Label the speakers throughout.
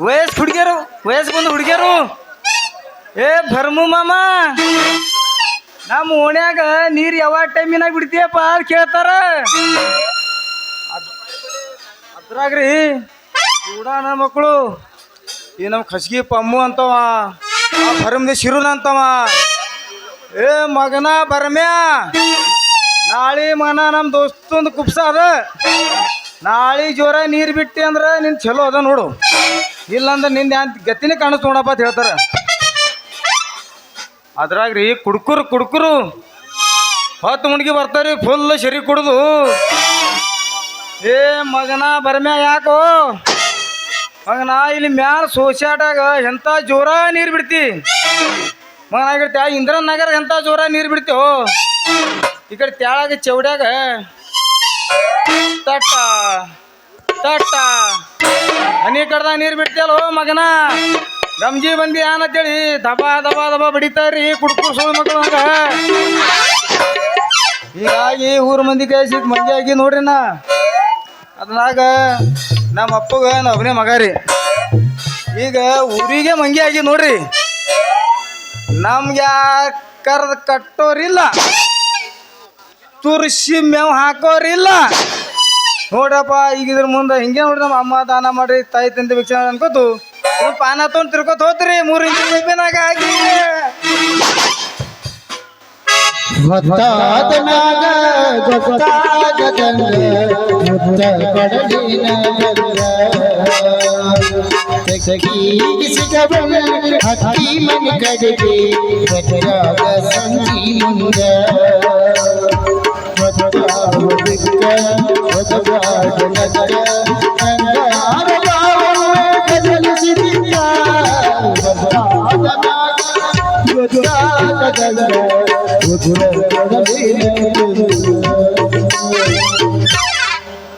Speaker 1: ವಯಸ್ಸು ಬಂದು ಹುಡುಗಿಯರು ಏ ಭರ್ಮು ಮಾಮ ನಮ್ಮ ಓಣ್ಯಾಗ ನೀರು ಯಾವ ಟೈಮಿನಾಗ ಬಿಡ್ತೀಯಪ್ಪ ಅಂತ ಕೇಳ್ತಾರ. ಅದ್ರಾಗ್ರಿ ಕೂಡ ನನ್ನ ಮಕ್ಕಳು ಈ ನಮ್ಮ ಖಸ್ಗಿ ಪಮ್ಮು ಅಂತವ ಭರಮ್ದೆ ಶಿರುನ ಅಂತವ. ಏ ಮಗನ ಭರಮ್ಯಾ ನಾಳೆ ಮನ ನಮ್ಮ ದೋಸ್ತೊಂದು ಕುಪ್ಸ ಅದ, ನಾಳೆ ಜೋರ ನೀರು ಬಿಟ್ಟಿ ಅಂದ್ರೆ ನಿನ್ ಚಲೋ ಅದ ನೋಡು, ಇಲ್ಲಂದ್ರೆ ನಿಂದ ಗತಿನೇ ಕಾಣಿಸ್ ನೋಡಪ್ಪ ಅಂತ ಹೇಳ್ತಾರ. ಅದ್ರಾಗ್ರಿ ಕುಡ್ಕುರು 10 ಮುಣ್ಗಿ ಬರ್ತಾರಿ ಫುಲ್ ಶರಿ ಕುಡ್ದು. ಏ ಮಗನ ಬರ್ಮ್ಯಾ ಯಾಕೋ ಮಗನ ಇಲ್ಲಿ ಮ್ಯಾಲ ಸೋಸ್ಯಾಟಾಗ ಎಂತ ಜೋರ ನೀರು ಬಿಡ್ತಿ ಮಗನಾಗಿರ್ತಿ. ಇಂದ್ರನ್ ನಗರ ಎಂತ ಜೋರ ನೀರು ಬಿಡ್ತೇವೋ, ಈ ಕಡೆ ತ್ಯಾಳಾಗ ಚೌಡ್ಯಾಗ ತಟ್ಟ ತಟ್ಟ ಹನಿ ಕಡ್ದಾಗ ನೀರು ಬಿಡ್ತೀಯಲ್ಲೋ ಮಗನ. ಗಮ್ಜಿ ಬಂದಿ ಏನಂತೇಳಿ ದಬಾ ದಬಾ ದಬಾ ಬಡಿತಾರ್ರಿ ಕುಡ್ಕುರ್ ಸುಳ್ಳು ಮಕ್ಕಳು ಹಂಗ. ಹೀಗಾಗಿ ಊರ ಮಂದಿ ಕೈ ಸಿಕ್ಕ ಮಂದಿ ಆಗಿ ನೋಡ್ರಿ ನಾ. ಅದ್ರಾಗ ನಮ್ಮ ಅಪ್ಪಗ ಒಬ್ಬನೇ ಮಗ ರೀ, ಈಗ ಊರಿಗೆ ಮಂಗಿ ಆಗಿ ನೋಡ್ರಿ. ನಮ್ಗೆ ಕರ್ದ ಕಟ್ಟೋರಿಲ್ಲ, ತುರ್ಸಿ ಮೇವು ಹಾಕೋರಿಲ್ಲ ನೋಡ್ರಪ್ಪ. ಈಗ ಇದ್ರ ಮುಂದೆ ಹಿಂಗೆ ನೋಡ್ರಿ ನಮ್ಮ ಅಮ್ಮ ದಾನ ಮಾಡ್ರಿ ತಾಯಿ ತಂದೆ ಭಿಕ್ಷೆ ಅನ್ಕೋತು ಪಾನ ತೊಗೊಂಡು ತಿರ್ಕೋತ ಹೋತ್ರಿ 3 ಇಂಚ್ ಬೇನಾಗ ಹಾಕಿ.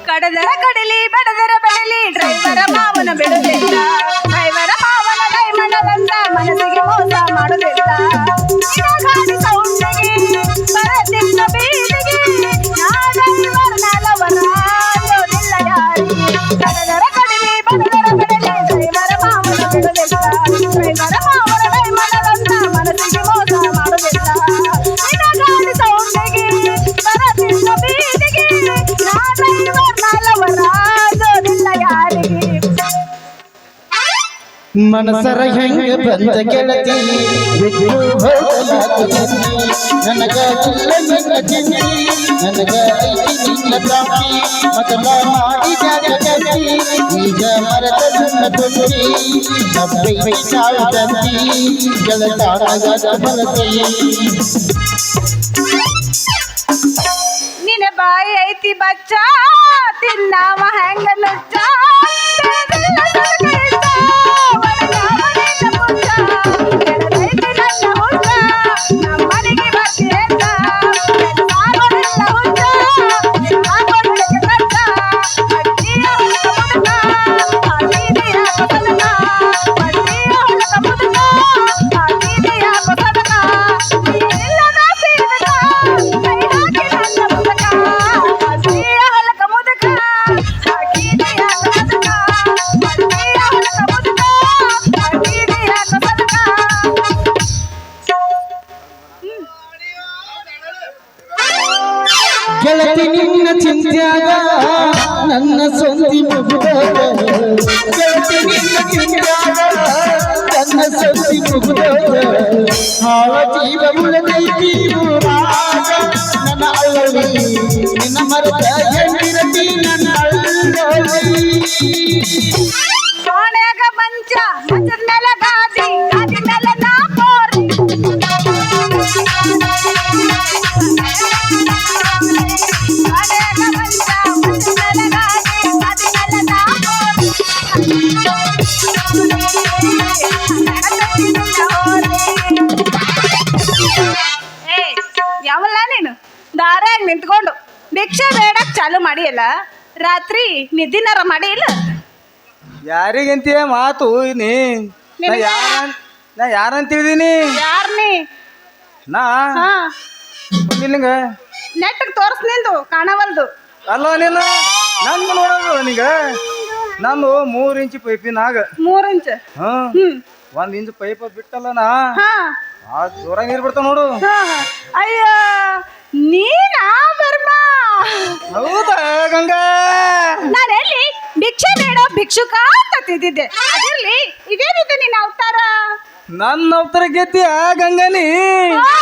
Speaker 2: ಕಡದರ ಕಡಲಿ ಬಡದರ ಬಡಲಿ ಡ್ರೈವರ ಮಾವನ ಬಿಡುದಿಲ್ಲ, ಡ್ರೈವರ ಮಾವನ ಡೈಮಂಡದಂತ ಮನಸ್ಸಿಗೆ ಮೋಸ ಮಾಡುದಿಲ್ಲ. ಗಾಡಿ ಸೌಂಡಿಗೆ ಬರದಿಲ್ಲ ಬೀದಿಗೆ ನಾ ಡ್ರೈವರ್ ನಲವರ ಯೋದಿಲ್ಲ ಯಾರಿಗೆ. ಕಡದರ ಕಡಲಿ ಬಡದರ ಬಡಲಿ ಡ್ರೈವರ ಮಾವನ ಬಿಡುದಿಲ್ಲ, ಡ್ರೈವರ ಮಾವನ ಡೈಮಂಡದಂತ ಮನಸ್ಸಿಗೆ ಮೋಸ ಮಾಡುದಿಲ್ಲ. ಗಾಡಿ ಸೌಂಡಿಗೆ ಬರದಿಲ್ಲ ಬೀದಿಗೆ ನಾ ಡ್ರೈವರ್ ನಲವರ ಯೋದಿಲ್ಲ ಯಾರಿಗೆ.
Speaker 3: ಮನಸರ ಹೆಂಗ ಬಂದ ಗೆಳತಿ ಬಿಟ್ಟು ಹೋಗಲಾಗುತ್ತೀನಿ, ನನಗ ಇಲ್ಲ ನಿನ್ನ ಚಿಂತಿ, ನನಗ ಐತಿ ನಿನ್ನ ಪ್ರಾಪ್ತಿ, ಮತಲ ಮಾಡಿದ ಜಗತಿ ಈಗ ಮರದ ನನ್ನ ತುಟಿ ನಬ್ಬೈತಿ ಸಾವುದಂತಿ ಗೆಳತಾಡಗದ ಬರತಿ.
Speaker 2: ನಿನ್ನ ಬಾಯಿ ಐತಿ ಬಚ್ಚ ತಿನ್ನವ ಹೆಂಗ ನುಚ್ಚ,
Speaker 3: ಗೆಳತಿ ನಿನ್ನ ಚಿಂತ್ಯಾಗ ನನ್ನ ಸೊಂದಿ ಮುಗಿದೋದ, ಗೆಳತಿ ನಿನ್ನ ಚಿಂತ್ಯಾಗ ನನ್ನ ಸೊಂದಿ ಮುಗಿದೋದ, ಹಾಳ ಜೀವ ಉಳದೈತಿ ಊರಾಗ ನನ್ನ ಅಳ್ಳವಿ ನಿನ್ನ ಮರದ ಹೆಣ್ಣಿರತಿ ನನ್ನ ಅಳ್ಳವಿ.
Speaker 2: ಕೋಣೆಗ ಮಂಚ ಮಂಚದ ಮೇಲೆ ಗಾದಿ ಗಾದಿ ಮೇಲೆ ನಾ ಕೋರಿ, ಯಾವಲ್ಲ ನೀನು ದಾರ್ಯಾಗ ನಿಂತ್ಕೊಂಡು ಭಿಕ್ಷೆ ಬೇಡಕ್ ಚಾಲು ಮಾಡಿಯಲ್ಲ, ರಾತ್ರಿ ನಿದ್ದಿನಾರ ಮಾಡಿ ಇಲ್ಲ.
Speaker 1: ಯಾರಿಗಂತೀಯ ಮಾತು ನೀ? ನಾ ಯಾರಂತ ತಿಳಿದೀನಿ?
Speaker 2: ಯಾರ್ ನೀ?
Speaker 1: ನಾ ಇಲ್ಲಿಂಗ
Speaker 2: ನೆಟ್ಟಗ್ ತೋರ್ಸ್ ನಿಂದು ಕಾಣವಲ್ದು.
Speaker 1: ಅಲ್ಲ ನೀನು ನಂಗೆ ನೋಡೋದು ನಿಂಗ ನಂದು 3 ಇಂಚ್ ಪೈಪಿನಾಗ
Speaker 2: 3 ಇಂಚ್.
Speaker 1: ಹಾ
Speaker 2: ಹ್ಮ್
Speaker 1: 1 ಇಂಚ್ ಪೈಪ್ ಬಿಟ್ಟಲ್ಲ ನಾ
Speaker 2: ಹಾ
Speaker 1: ಆ ಜೋರ ನೀರ್ ಬಿಡ್ತಾವ ನೋಡು.
Speaker 2: ಹಾ. ಅಯ್ಯ ನೀನಾ ಬರ್ಮ?
Speaker 1: ಹೌದಾ ಗಂಗಾ?
Speaker 2: ನಾನು ಎಲ್ಲಿ ಭಿಕ್ಷೆ ಬೇಡ ಭಿಕ್ಷುಕ ಅಂತ ತಿದ್ದಿದ್ದೆ. ಅದಿರ್ಲಿ, ಇದೇನಿದೆ ನಿನ್ನ ಅವತಾರ?
Speaker 1: ನನ್ನ ಅವತಾರ ಗೆದ್ದಿಯ ಗಂಗನಿ?
Speaker 2: ಹಾ,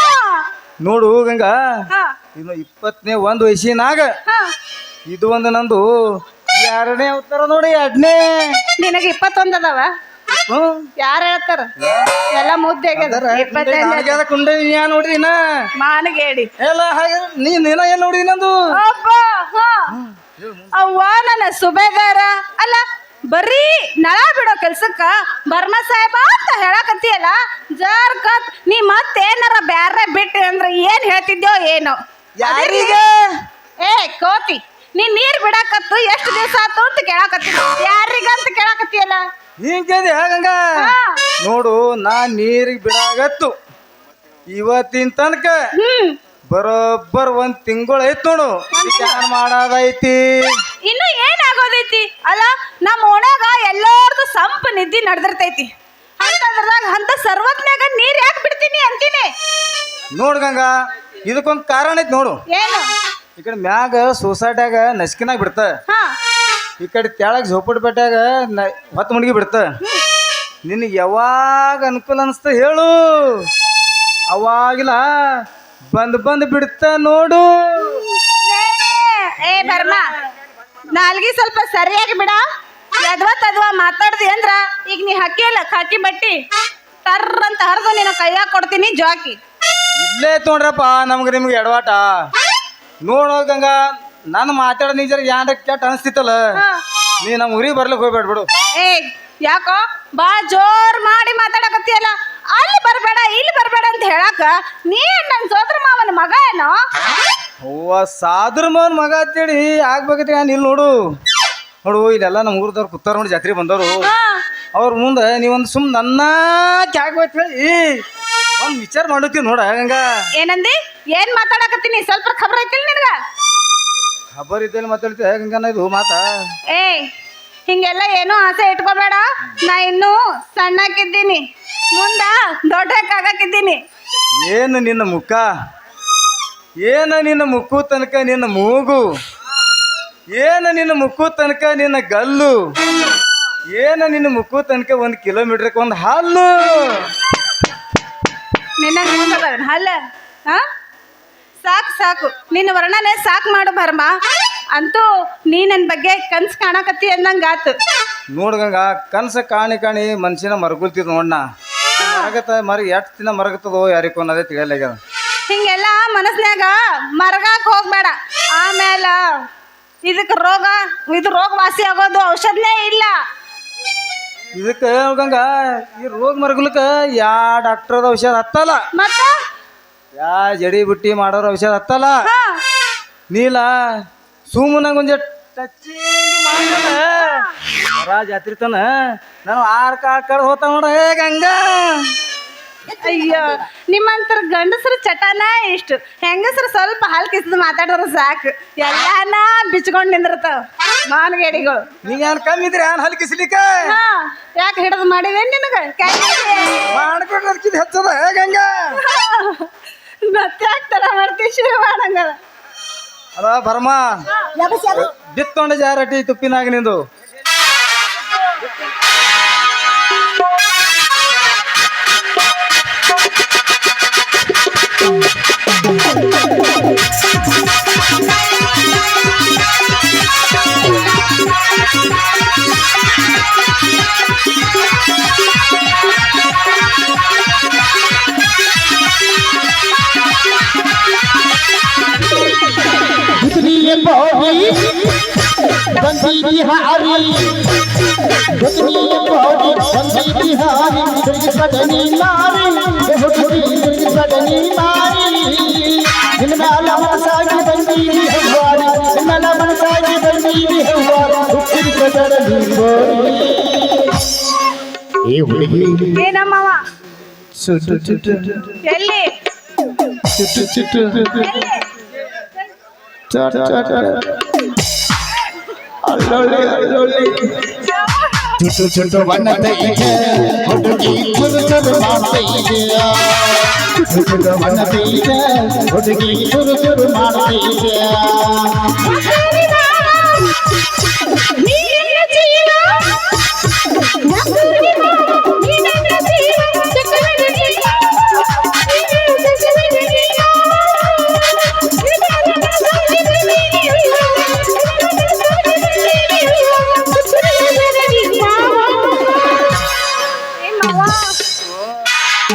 Speaker 1: ನೋಡು ಗಂಗಾ,
Speaker 2: ಹಾ,
Speaker 1: ಇನ್ನು 20ನೇ ಒಂದು ವಯಸ್ಸಿನಾಗ
Speaker 2: ಹಾ.
Speaker 1: ಇದು ಒಂದು ನಂದು 2ನೇ ಅವತಾರ ನೋಡಿ. 2ನೇ
Speaker 2: ನಿನಗೆ 21 ಅದಾವ? ಯಾರು ಹೇಳ್ತಾರ? ಎಲ್ಲ ಮುದ್ದೆ ಆಗ್ಯದ. 25
Speaker 1: ಕುಂಡೆ ನೋಡ್ರಿ ಇನ್ನ
Speaker 2: ಮಾನಗೇಡಿ
Speaker 1: ಎಲ್ಲ ಹಾಗೆ ನೀನ್ ಏನ್ ನೋಡಿ ನಂದು.
Speaker 2: ಅಬ್ಬ, ಹಾ. ಅವ್ವ ನನ್ನ ಸುಬೇದಾರ ಅಲ್ಲ, ಬರೀ ನಳ ಬಿಡೋ ಕೆಲ್ಸಕ್ಕ ಬರ್ಮ ಸಾಹೇಬ ಅಂತ ಹೇಳಕತ್ತೀಯಲ್ಲ. ಜರ್ಕತ್ ನೀ ಮತ್ತೇನಾರ ಬ್ಯಾರೆ ಬಿಟ್ಟು ಅಂದ್ರೆ ಏನ್ ಹೇಳ್ತಿದ್ಯೋ ಏನೋ.
Speaker 1: ಯಾರಿಗೆ?
Speaker 2: ಏ ಕೋತಿ, ನೀ ನೀರ್ ಬಿಡಕತ್ತು ಎಷ್ಟು ದಿವಸ ಆತು ಅಂತ ಕೇಳಕತ್ತಿ. ಯಾರಿಗಂತ ಕೇಳಕತ್ತೀಯಲ್ಲ?
Speaker 1: ಹಿಂಗದೆ ಗಂಗಾ. ನೋಡು ನಾ ನೀರಿಗೆ ಬಿಡಾಗತ್ತು ಇವತ್ತಿನ ತನಕ ಬರೋಬ್ಬರ್ 1 ತಿಂಗಳು ಐತ್ ನೋಡು. ವಿಚಾರ ಮಾಡಾದೈತಿ.
Speaker 2: ಇನ್ನು ಏನಾಗೋದೈತಿ ಅಲ್ಲ, ನಮ್ಮ ಓಣ್ಯಾಗ ಎಲ್ಲಾರ್ದು ಸಂಪ ನಿದ್ದಿ ನಡೆದಿರ್ತೈತಿ. ಅಂತದ್ರದಾಗ ಅಂತ ಸರ್ವತ್ನ್ಯಾಗ ನೀರ್ ಯಾಕೆ ಬಿಡ್ತೀನಿ ಅಂತೀನಿ.
Speaker 1: ನೋಡು ಗಂಗಾ, ಇದಕ್ಕೊಂದು ಕಾರಣ ಐತಿ ನೋಡು.
Speaker 2: ಏನು?
Speaker 1: ಈ ಕಡೆ ಮ್ಯಾಗ ಸೊಸೈಟಿಯಾಗ ನಸ್ಕಿನಾಗ ಬಿಡ್ತ,
Speaker 2: ಹಾ
Speaker 1: ಈ ಕಡೆ ತೆಳಗ್ ಝೋಪಡ್ಪೇಟ್ಯಾಗ ಹೊತ್ತು ಮುಣಗಿ ಬಿಡ್ತ. ನಿನಗೆ ಯಾವಾಗ ಅನುಕೂಲ ಅನಿಸ್ತ ಹೇಳು, ಅವಾಗಿಲ್ಲ ಬಂದ್ ಬಿಡ್ತ ನೋಡು.
Speaker 2: ಏ ಬರ್ಮ, ನಾಲ್ಗಿ ಸ್ವಲ್ಪ ಸರಿಯಾಗಿ ಬಿಡ. ತದ್ವಾ ಮಾತಾಡ್ದಿ ಅಂದ್ರ ಈಗ ನೀ ಹಾಕಿಯಲ್ಲ ಖಾಕಿ ಬಟ್ಟಿ ಟರ್ರ ಅಂತ ಹರಿದು ನಿನ್ನ ಕೈಯಾಗ ಕೊಡ್ತೀನಿ ಜಾಕಿ.
Speaker 1: ಇಲ್ಲೇ ನೋಡ್ರಪ್ಪ ನಮ್ಗೆ ನಿಮ್ಗೆ ಎಡವಾಟ. ನೋಡೋ ಗಂಗಾ, ನಾನು ಮಾತಾಡೋ ನಿಜ ಯಾರ ಕೆಟ್ಟ ಅನಿಸ್ತಿತ್ತಲ್ಲ, ನೀ ನಮ್ಮ ಊರಿಗೆ ಬರ್ಲಿಕ್ಕೆ ಹೋಗ್ಬೇಡ ಬಿಡು.
Speaker 2: ಏ ಯಾಕೋ ಬಾ ಜೋರ್ ಮಾಡಿ ಮಾತಾಡಕತ್ತೀಯಲ್ಲ, ಅಲ್ಲಿ ಬರ್ಬೇಡ ಇಲ್ಲಿ ಬರ್ಬೇಡ ಅಂತ ಹೇಳಾಕ ನೀ ನನ್ನ ಸೋದರ ಮಾವನ ಮಗ ಏನೋ?
Speaker 1: ಅವ್ವ ಸಾದ್ರ ಮಗನ ಮಗ ಅಂತೇಳಿ ಆಗ್ಬೇಕೈತಿ. ನಾನು ಇಲ್ಲಿ ನೋಡು ಇಲ್ಲೆಲ್ಲ ನಮ್ಮ ಊರದವ್ರು ಕೂತಾರ ನೋಡಿ, ಜಾತ್ರೆ ಬಂದವರು. ಅವ್ರ ಮುಂದೆ ನೀವೊಂದು ಸುಮ್ ನನ್ನ ಕ್ಯಾಗ್ಬೇಕು ಹೇಳಿ ಒಂದು ವಿಚಾರ ಮಾಡುತ್ತೀವಿ ನೋಡ ಗಂಗಾ.
Speaker 2: ಏನಂದಿ? ಏನ್ ಮಾತಾಡಕತ್ತೀನಿ? ಸ್ವಲ್ಪ ಖಬರ್ ಐತಿಲ್ ನಿನಗ?
Speaker 1: ಖಬರ್ ಇದ್ದಲ್ಲಿ ಮಾತಾಡ್ತೀಯ ಗಂಗಾನ? ಇದು ಮಾತಾ?
Speaker 2: ಏ ಹಿಂಗೆಲ್ಲ ಏನೋ ಆಸೆ ಇಟ್ಕೋಬೇಡ. ನಾ ಇನ್ನೂ ಸಣ್ಣಕ್ಕಿದ್ದೀನಿ, ಮುಂದ ದೊಡ್ಡಕ್ಕಾಗಕ್ಕಿದ್ದೀನಿ.
Speaker 1: ಏನು ನಿನ್ನ ಮುಖ, ಏನು ನಿನ್ನ ಮುಕ್ಕು ತನಕ ನಿನ್ನ ಮೂಗು, ಏನು ನಿನ್ನ ಮುಕ್ಕು ತನಕ ನಿನ್ನ ಗಲ್ಲು, ಏನು ನಿನ್ನ ಮುಕ್ಕು ತನಕ 1 ಕಿಲೋಮೀಟರ್ಗೆ 1 ಹಲ್ಲು.
Speaker 2: ನಿನ್ನ ಅಲ್ಲ ಹಾ ಸಾಕು ನಿನ್ನ ವರ್ಣನೆ ಸಾಕು ಮಾಡು ಬರ್ಮ. ಅಂತೂ ನೀ ನನ್ನ ಬಗ್ಗೆ ಕನ್ಸು ಕಾಣಕತ್ತಿ ಅಂದಂಗಾತು.
Speaker 1: ನೋಡ್ಗಂಗ, ಕನ್ಸ ಕಾಣಿ ಮನುಷ್ಯನ ಮರಗುಲ್ತಿದ್ ನೋಡ್ನ. ಮರ ಎಷ್ಟು ದಿನ ಮರಗತ್ತದೋ ಯಾರಿಗೂ ಅನ್ನೋದೇ ತಿಳಿಯಲಾಗ್ಯದ.
Speaker 2: ಹಿಂಗೆಲ್ಲ ಮನಸ್ನ್ಯಾಗ ಮರಗಾಕ್ ಹೋಗ್ಬೇಡ. ಆಮೇಲೆ ಇದು ರೋಗ ವಾಸಿ ಆಗೋದು ಔಷಧನೇ ಇಲ್ಲ.
Speaker 1: ಇದಕ್ಕೆ ಗಂಗ, ಈ ರೋಗ ಮರಗುಲಕ್ಕ ಯಾ ಡಾಕ್ಟರ್ದ ಔಷಧ ಹತ್ತಲ್ಲ,
Speaker 2: ಮತ್ತ
Speaker 1: ಯಾ ಜಡಿ ಬುಟ್ಟಿ ಮಾಡೋರ ಔಷಧ ಹತ್ತಲ್ಲ. ನೀಲ ಸುಮ್ಮನಾಗ ಒಂದ್ ಜಾತ್ರೆ ತನ ನಾನು 6 ಕಾಳು ಹೋತ ನೋಡ ಗಂಗಾ.
Speaker 2: ಅಯ್ಯೋ, ನಿಮ್ಮಂತರ ಗಂಡಸರು ಚಟನ ಇಷ್ಟು, ಹೆಂಗಸರು ಸ್ವಲ್ಪ ಹಾಲು ಕಿಸಿದು ಮಾತಾಡೋರು ಸಾಕು, ಎಲ್ಲಾನ ಬಿಚ್ಕೊಂಡ್ ನಿಂದಿರ್ತಾವ ಮಾನಗೇಡಿಗಳು.
Speaker 1: ನೀಗೇನು ಕಮ್ಮಿ ಇದ್ರಿ ಏನ್ ಹಲ್ಕಿಸ್ಲಿಕ್ಕೆ?
Speaker 2: ಯಾಕೆ ಹಿಡಿದು ಮಾಡಿದೆ ನಿನಗ
Speaker 1: ಮಾಡ್ಕೊಡ್ಕಿದ್ ಹೆಚ್ಚದ ಗಂಗಾ.
Speaker 2: ಮತ್ತೆ ಆಗ್ತಾರ ಮಾಡ್ತೀವಿ ಶುರು ಮಾಡಂಗದ.
Speaker 1: ಅದ ಬರ್ಮ ಬಿತ್ತೊಂಡ ಜಾರಟಿ ತುಪ್ಪಿನಾಗ ನಿಂದು.
Speaker 3: बंदी बिहारी दुनिया बॉडी बंदी बिहारी दुर्ग सदनी नारी दुर्ग सदनी नारी जिनमें अलमन सागी बंदी बिहारी जिनमें अलमन सागी बंदी बिहारी दुर्ग सदनी बोली ए हुई
Speaker 2: ಏನಮ್ಮವ
Speaker 3: ಚುಟ್ಟು
Speaker 2: ಎಲ್ಲಿ
Speaker 3: ಚುಟ್ಟು ಅಲ್ಲೊಳ್ಳೆ ಚುಟು ಚುಟು ಬಣ್ಣದೈತೆ ಹುಡುಗಿ ಚುರು ಚುರು ಮಾಡ್ತೈತೆ ಚುಟು ಚುಟು ಬಣ್ಣದೈತೆ ಹುಡುಗಿ ಚುರು ಚುರು ಮಾಡ್ತೈತೆ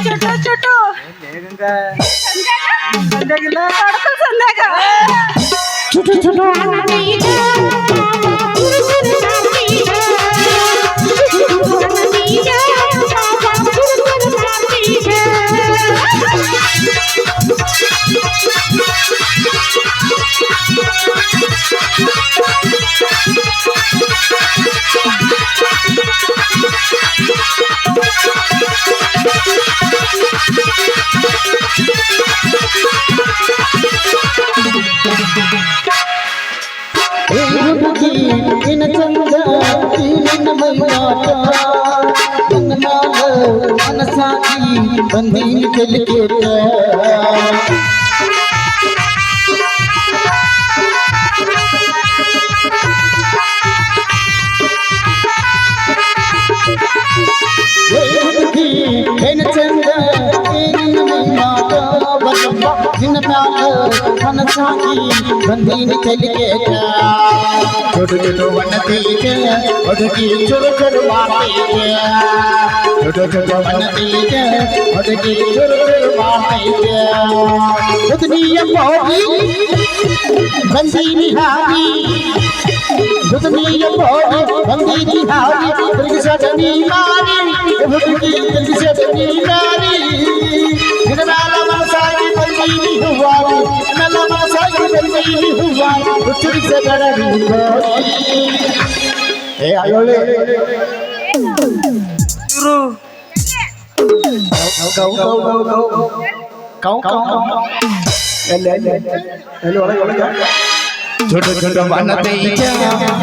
Speaker 2: ಚುಟು ಚುಟು
Speaker 1: ಹೇಗಂಗ ಸಂಧ್ಯಾಗಿಲ್ಲ
Speaker 2: ಕಡ್ಕಲ್ ಸಂಧ್ಯಾಗ
Speaker 3: ಚುಟು ಚುಟು ಹುಡುಗಿ ನಿನ್ನ ಚಂದ ಈ ನಿನ್ನ ಮೈಯಾಟ ನಿನ್ನ ಮ್ಯಾಲ ಮನಸಾಗಿ ಬಂದೀನಿ ತೆಲಿಕೇಟ ಹುಡುಗಿ ನಿನ್ನ ಚಂದ ಈ ನಿನ್ನ ಮೈಯಾಟ ನಿನ್ನ ಮ್ಯಾಲ ಮನಸಾಗಿ ಬಂದೀನಿ ತೆಲಿಕೇಟ ಚುಟು ಚುಟು ಬಣ್ಣದೈತೆ ಹುಡುಗಿ ಚುರು ಚುರು ಮಾಡ್ತೈತೆ ಚುಟು ಚುಟು ಬಣ್ಣದೈತೆ ಹುಡುಗಿ ಚುರು ಚುರು ಮಾಡ್ತೈತೆ ಉದನಿಯ ಹೋಗಿ ಬಂದೀನಿ ಹಾರಿ ಉದನಿಯ ಹೋಗಿ ಬಂದೀನಿ ಹಾರಿ ತಿರುಗಿಸದ ನೀ ಮಾರಿ ಹುಡುಗಿ ತಿರುಗಿಸದ ನೀ ಮಾರಿ ನಿನ್ನ ಮ್ಯಾಲ ಮನಸಾಗಿ ಬಂದೀನಿ ಹೂವಾರಿ ನನ್ನ ಮನಸಾಗಿ ಬಂದೀನಿ ಹೂವಾರಿ ಉಚ್ಚರಿಸಬೇಡ ಏ ಅಯ್ಯೋಳೆ
Speaker 1: ಇವ್ರು
Speaker 3: ಚುಟು ಚುಟು ಬಣ್ಣದೈತೆ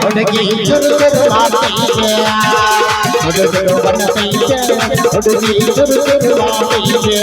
Speaker 3: ಹುಡುಗಿ ಚುರು ಚುರು ಮಾಡ್ತೈತೆ ಚುಟು ಚುಟು ಬಣ್ಣದೈತೆ ಹುಡುಗಿ ಚುರು ಚುರು ಮಾಡ್ತೈತೆ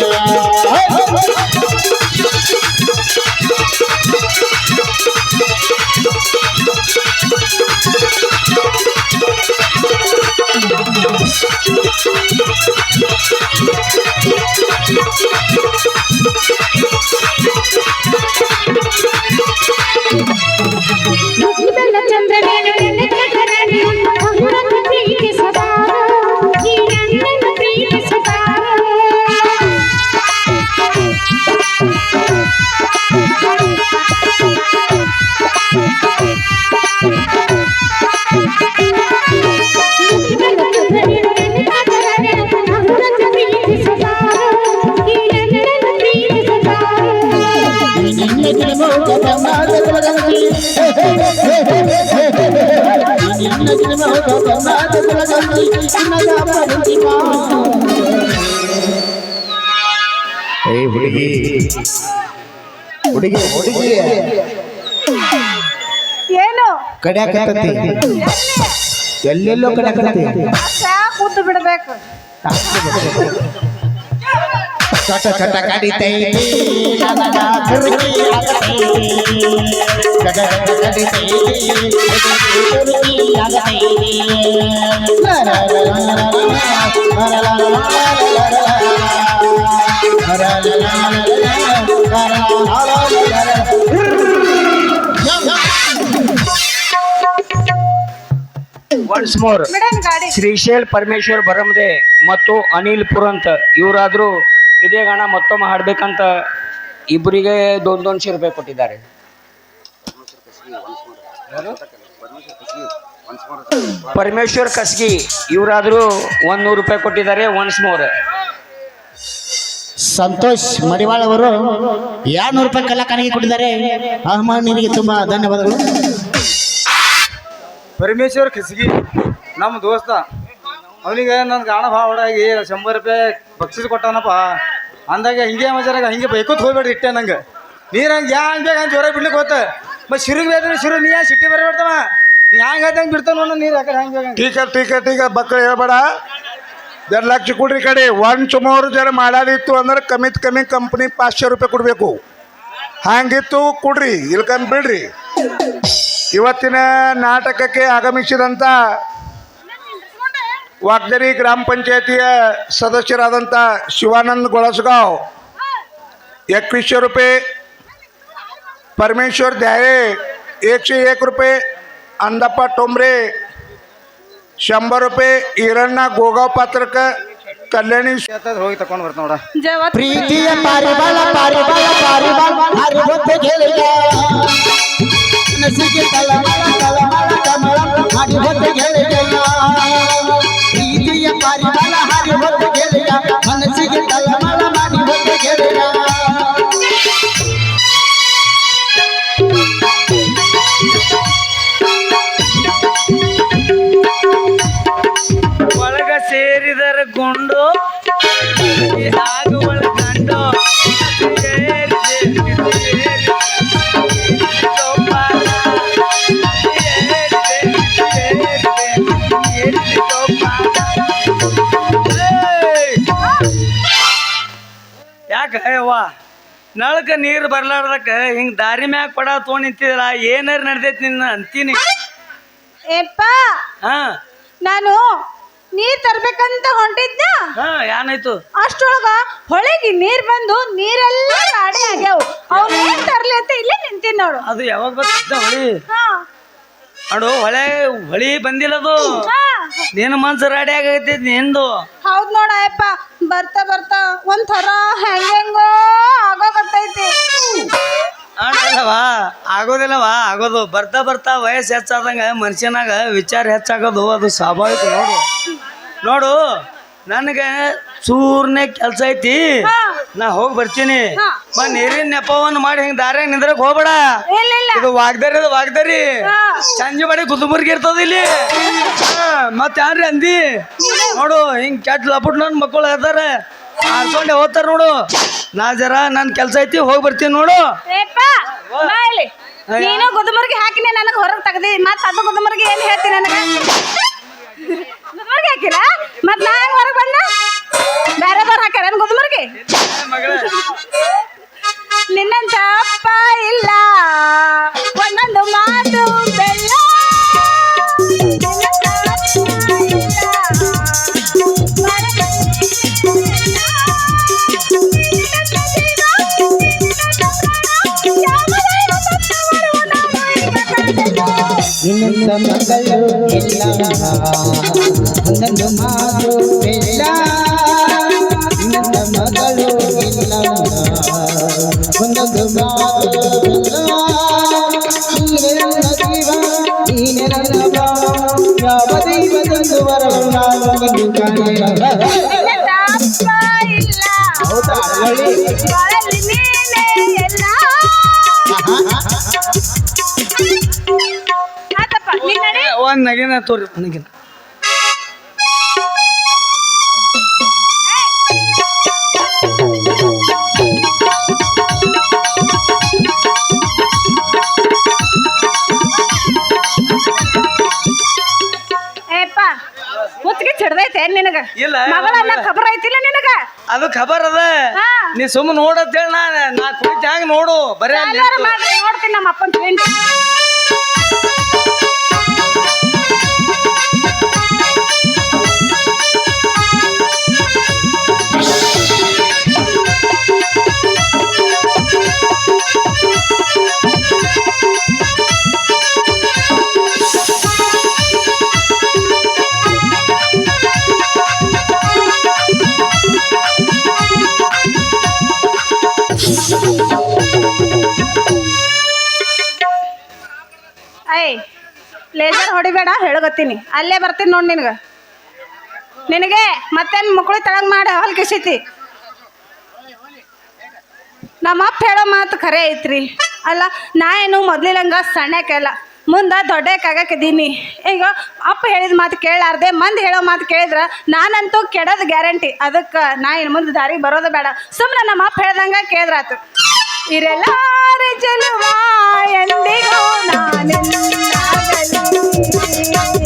Speaker 3: ಹುಡುಗಿ ಹುಡುಗಿ ಹುಡುಗಿ
Speaker 2: ಏನು
Speaker 3: ಕಡ್ಯಾಕತ್ತತಿ ಎಲ್ಲೆಲ್ಲೋ ಕಡ್ಯಾಕತ್ತತಿ
Speaker 2: ಕೂತು ಬಿಡ್ಬೇಕು
Speaker 3: ಚಟ ಚಟ ಕಡಿತೈತಿ ನನಗ ತುರುಕಿ ಆಗತೈತಿ ಚಟ ಚಟ ಕಡಿತೈತಿ ತುರುಕಿ ಆಗತೈತಿ
Speaker 4: ಒನ್ಸ್ ಮೋರ್
Speaker 2: ಬಿಡನ್ ಗಾಡಿ
Speaker 4: ಶ್ರೀಶೈಲ್ ಪರಮೇಶ್ವರ್ ಬರಮದೆ ಮತ್ತು ಅನಿಲ್ ಪುರಂತ್ ಇವರಾದರೂ ಇದೇ ಗಾನ ಮತ್ತೊಮ್ಮೆ ಹಾಡ್ಬೇಕಂತ ಇಬ್ಬರಿಗೆ $200 ರೂಪಾಯಿ ಕೊಟ್ಟಿದ್ದಾರೆ. ಪರಮೇಶ್ವರ್ ಕಸ್ಗಿ ಇವರಾದರೂ $100 ಕೊಟ್ಟಿದ್ದಾರೆ. ಒನ್ಸ್ ಮೋರ್
Speaker 3: ಸಂತೋಷ್ ಮಡಿವಾಳ ಅವರು $200 ಕಲಾಕಾರಿಗೆ ಕೊಟ್ಟಿದ್ದಾರೆ. ಅಹಮಾನಿಗೆ ತುಂಬಾ ಧನ್ಯವಾದಗಳು.
Speaker 1: ಪರಮೇಶ್ವರ್ ಖಸ್ಗಿ ನಮ್ಮ ದೋಸ್ತ, ಅವನಿಗೆ ನನ್ನ ಗಾಣ ಭಾಳ ಹೊಡಾಗಿ $100 ಬಕ್ಷಿಸ್ ಕೊಟ್ಟಾನಪ್ಪ. ಅಂದಾಗ ಹಿಂಗೆ ಮಜಾರಾಗ ಹಿಂಗೆ ಬೈಕೋತ್ ಹೋಗ್ಬೇಡ್ರಿ ಇಟ್ಟೆ ನಂಗೆ ನೀರು ಹಂಗೆ ಹಂಗೆ ಬೇಕು ಹಂಗೆ ಜೋರಾಗಿ ಬಿಡ್ಲಿಕ್ಕೆ ಹೋತ ಮತ್ತೆ ಶಿರುಗೆ ಬೇದ್ರೆ ಶಿರು ನೀ ಸಿಟ್ಟಿ ಬರಬೇಡ್ತವ ಹ್ಯಾಂಗ ಬಿಡ್ತಾನ ನೋಡ ನೀರು ಯಾಕಡೆ ಹ್ಯಾಂಗ
Speaker 5: ಟೀಕ ಮಕ್ಕಳು ಹೇಳ್ಬೇಡ. ಜರ ಲಕ್ಷ ಕೊಡ್ರಿ ಕಡೆ ಒಂದು ಸುಮಾರು ಜರ ಮಾಡೋದಿತ್ತು ಅಂದ್ರೆ ಕಮ್ಮಿತ್ ಕಮ್ಮಿ ಕಂಪ್ನಿ 500 ರೂಪಾಯಿ ಕೊಡಬೇಕು. ಹಂಗಿತ್ತು ಕೊಡ್ರಿ, ಇಲ್ಕಂದ್ ಬಿಡ್ರಿ. ಇವತ್ತಿನ ನಾಟಕಕ್ಕೆ ಆಗಮಿಸಿದಂಥ ವಾಗ್ದರಿ ಗ್ರಾಮ ಪಂಚಾಯತಿಯ ಸದಸ್ಯರಾದಂಥ ಶಿವಾನಂದ್ ಗೊಳಸಗಾವ್ 2100 रुपये, परमेश्वर द्याये 101 रुपये, अंदप्पा टोंबरे 100 रुपये, ಈರಣ್ಣ ಗೋಗಾವ್ ಪಾತ್ರಕ ಕಲ್ಯಾಣಿ
Speaker 1: ಹೋಗಿ ತಕೊಂಡ್ ಬರ್ತ ನೋಡ.
Speaker 3: ಪ್ರೀತಿಯ ಪಾರಿವಾಳ ಪಾರಿವಾಳ ಪಾರಿವಾಳ ಹರಿಬೊತ್ತು ಗೆಳೆಯ ಮನಸ್ಸಿಗೆ ತಳಮಳ ತಳಮಳ ಕಮಳ ಹರಿಬೊತ್ತು ಗೆಳೆಯ. ಪ್ರೀತಿಯ ಪಾರಿವಾಳ ಹರಿಬೊತ್ತು ಗೆಳೆಯ ಮನಸ್ಸಿಗೆ ತಳಮಳ ಹರಿಬೊತ್ತು ಗೆಳೆಯ.
Speaker 4: ಒಳಗ ಸೇರಿದರ ಗುಂಡು ಆಗುವಳ ಗಂಡು ಯಾಕ ಅವ್ವ ನಳಕ ನೀರು ಬರ್ಲಾರ್ದಕ್ಕ ಹಿಂಗ್ ದಾರಿ ಮ್ಯಾಗ ಪಡ ತೊಗೊಂಡ್ ನಿಂತಿದಲ್ಲ, ಏನಾರ ನಡ್ದೈತಿ ನಿನ್ನ ಅಂತೀನಿ.
Speaker 2: ಏಪ್ಪ
Speaker 4: ಹಾ
Speaker 2: ನಾನು ನೀರ್ ತರ್ಬೇಕಂತ ಹೊಂಟಿದ್ದ.
Speaker 4: ಏನಾಯ್ತು?
Speaker 2: ಅಷ್ಟೊಳಗ ಹೊಳೆಗೆ ನೀರ್ ಬಂದು ನೀರೆಲ್ಲ ಗಾಡಿ ಆಗ್ಯಾವ. ಅವ್ನ ಏನ್ ತರ್ಲಿ ಅಂತ ಇಲ್ಲೇ ನಿಂತೀನಿ ನೋಡು.
Speaker 4: ಅದು ಯಾವಾಗ ಬರ್ತದ ಹೊಳಿ?
Speaker 2: ಹಾ
Speaker 4: ನೋಡು ಹೊಳಿ ಬಂದಿಲ್ಲ ಅದು.
Speaker 2: ಹಾ
Speaker 4: ನೀನು ಮನ್ಸು ರೆಡಿ ಆಗೈತಿ ನಿಂದು.
Speaker 2: ಹೌದ್ ನೋಡ ಅಯ್ಯಪ್ಪ, ಬರ್ತಾ ಬರ್ತಾ ಒಂಥರ ಹೆಂಗೋ ಆಗೋಗತ್ತೈತಿ.
Speaker 4: ಆಗೋದಿಲ್ಲವಾ ಆಗೋದು. ಬರ್ತಾ ಬರ್ತಾ ವಯಸ್ಸು ಹೆಚ್ಚಾದಂಗ ಮನುಷ್ಯನಾಗ ವಿಚಾರ ಹೆಚ್ಚಾಗೋದು ಅದು ಸ್ವಾಭಾವಿಕ. ನೋಡು ನನಗೆ ಚೂರ್ನೆ ಕೆಲಸ ಐತಿ, ನಾ ಹೋಗಿ ಬರ್ತೀನಿ. ನೀರಿನ ನೆಪವನ್ನು ಮಾಡಿ ಹಿಂಗ್ ದಾರ್ಯಾಗ ನಿಂದ್ರಕ್ ಹೋಗ್ಬೇಡ. ಇದು ವಾಗ್ದಾರಿ ಸಂಜೆ ಮಾಡಿ ಗುದುಮುರ್ಗಿ ಇರ್ತದ ಇಲ್ಲಿ. ಮತ್ ಯಾರ್ರಿ ಅಂದಿ ನೋಡು ಹಿಂಗ್ ಕೆಟ್ಟ ಲಪುಟ್ ನನ್ ಮಕ್ಕಳು ಅದಾರ ಆರ್ಕೊಂಡೆ ಹೋಗ್ತಾರ ನೋಡು. ನಾ ಜರ ನನ್ ಕೆಲ್ಸ ಐತಿ ಹೋಗಿ ಬರ್ತೀನಿ ನೋಡು.
Speaker 2: ನೀನು ಗುದುಮುರ್ಗಿ ಹಾಕಿನಿ ನನಗೆ ಹೊರಗೆ ತೆಗ್ದಿ, ಮತ್ ಅದು ಗುದುಮುರ್ಗಿ ಏನ್ ಹೇಳ್ತಿ ನನಗ? ಗುದುಮುರ್ಗಿ ಹಾಕಿಲ್ಲ ಮತ್ ನಾ ಹೆಂಗ್ ಹೊರಗೆ ಬಂದ? ಬೇರೆ ಬರ್ ಹಾಕ್ಯಾರ ಗುದುಮುರ್ಗಿ? ನಿನ್ನಂತ ಅಪ್ಪ ಇಲ್ಲ ಒಂದೊಂದು ಮಾತು ಬೆಲ್ಲ.
Speaker 3: ನಿನ್ನ ಮಗಳು ಇಲ್ಲ ಒಂದೊಂದು ಮಾತು ಬೆಲ್ಲ. ನಿನ್ನ ಮಗಳು ಇಲ್ಲ ಒಂದೊಂದು ಮಾತು ಬೆಲ್ಲ. ನೀನೆ ನನ್ನ ಜೀವ ನೀನೆ ನನ್ನ ಪ್ರಾಣ, ಯಾವ ದೈವದೊಂದು ವರವು ನಾನು ನಿಂದು ಕಾಣೆಯಲ್ಲ.
Speaker 2: ನಿನ್ನಂತ ಅಪ್ಪ ಇಲ್ಲ
Speaker 3: ಹೌದಾ
Speaker 2: ಬಾಳಲ್ಲಿ ನೀನೇ ಎಲ್ಲ. ಆತಪ್ಪ ನೀನ್ ನಡಿ.
Speaker 4: ಒಂದ್ ನಗಿನ ತೋರಿ ನಗಿನ.
Speaker 2: ಏಪ್ಪ ಮುತ್ತಿಗೆ ಚಿಡ್ದೈತೆ ನಿನಗ?
Speaker 4: ಇಲ್ಲ
Speaker 2: ಮಗಳನ್ನ ಖಬರ್ ಐತಿಲ್ಲ ನಿನಗ?
Speaker 4: ಅದು ಖಬರ್ ಅದ.
Speaker 2: ಹಾ.
Speaker 4: ನೀ ಸುಮ್ಮ ನೋಡತ್ತೇಳ ನಾ ಕುಳಿತ ಹ್ಯಾಂಗ ನೋಡು ಬರೀ ಅಲ್ಲಿ
Speaker 2: ಎಲ್ಲಾರು ಮಾಡ್ರಿ, ನೋಡ್ತೀನಿ ನಮ್ಮ ಅಪ್ಪನ ಫ್ರೆಂಡ್. ಲೇಸರ್ ಹೊಡಿಬೇಡ ಹೇಳಗತ್ತೀನಿ, ಅಲ್ಲೇ ಬರ್ತೀನಿ ನೋಡಿ ನಿನಗೆ ಮತ್ತೇನು ಮಕ್ಕಳು ತಳಗ್ ಮಾಡಿ ಹೊಲ್ ಕಿಸೈತಿ. ನಮ್ಮ ಅಪ್ಪ ಹೇಳೋ ಮಾತು ಖರೆ ಐತ್ರಿ. ಅಲ್ಲ ನಾ ಏನು ಮೊದ್ಲಿಲ್ಲಂಗ ಸಣ್ಣಕ್ಕೆಲ್ಲ ಮುಂದೆ ದೊಡ್ಡಕ್ಕಾಗಕ್ಕಿದ್ದೀನಿ. ಈಗ ಅಪ್ಪ ಹೇಳಿದ ಮಾತು ಕೇಳಾರ್ದೆ ಮಂದಿ ಹೇಳೋ ಮಾತು ಕೇಳಿದ್ರೆ ನಾನಂತೂ ಕೆಡೋದು ಗ್ಯಾರಂಟಿ. ಅದಕ್ಕೆ ನಾ ಇನ್ನು ಮುಂದೆ ದಾರಿಗೆ ಬರೋದು ಬೇಡ, ಸುಮ್ಮನೆ ನಮ್ಮ ಅಪ್ಪ ಹೇಳ್ದಂಗೆ ಕೇಳಿದ್ರಾತು. ಇರೆಲ್ಲಾರ ಚೆಲುವ ಎಂದಿಗೂ ನಾನೆಂದಾಗಲಿ
Speaker 3: ನೀ